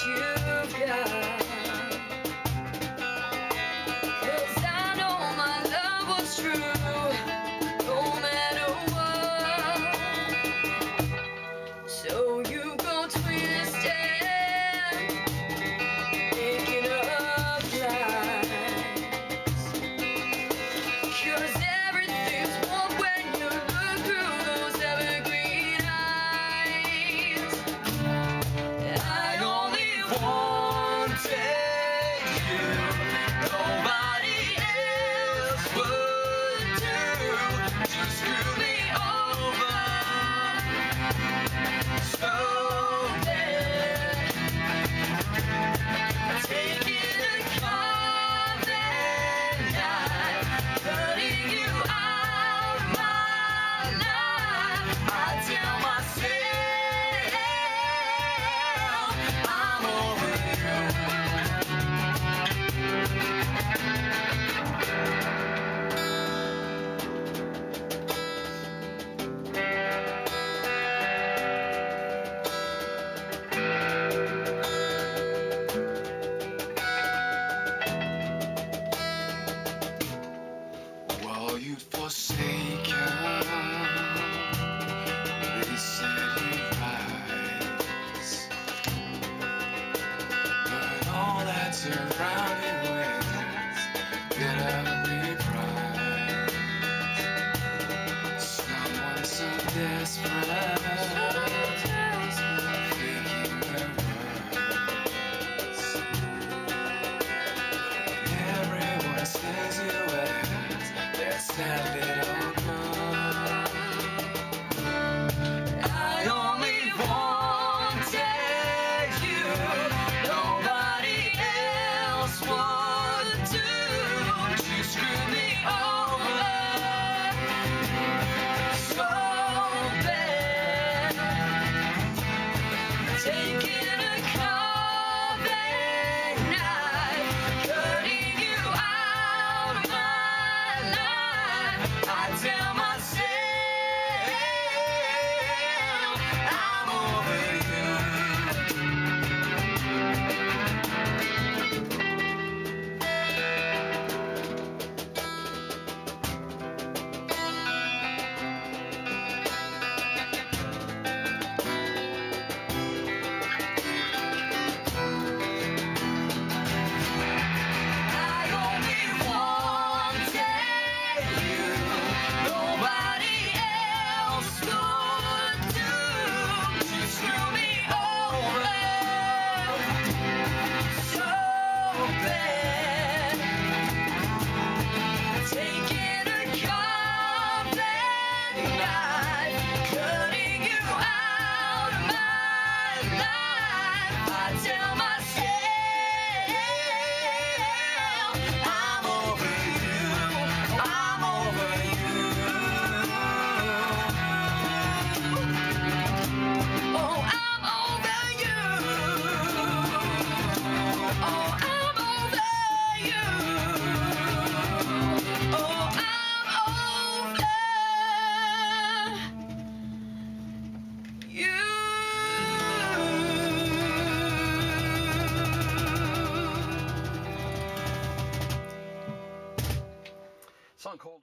you've got. 'Cause I know my love was true, no matter what. So you go twisting, making up lies. 'Cause everything's warm when you look through those evergreen eyes. I only wanted you, nobody else would do to screw me over so bad. Taking a carving knife, cutting you out of my life. I tell myself I'm over you. While you forsaken, they set you rise, but all that's around you is bitterly prize. Someone so desperate, thinking their words. Everyone says you as their sad little girl. I only wanted you, nobody else would do to screw me over so bad. Taking a carving knife, cutting you out of my life. I tell myself I'm over you. I only wanted you, nobody else would do to screw me over so bad. Taking a carving knife, cutting you out of my life. I tell myself I'm over you, I'm over you. Oh, I'm over you. Oh, I'm over you. Oh, I'm over you. Song called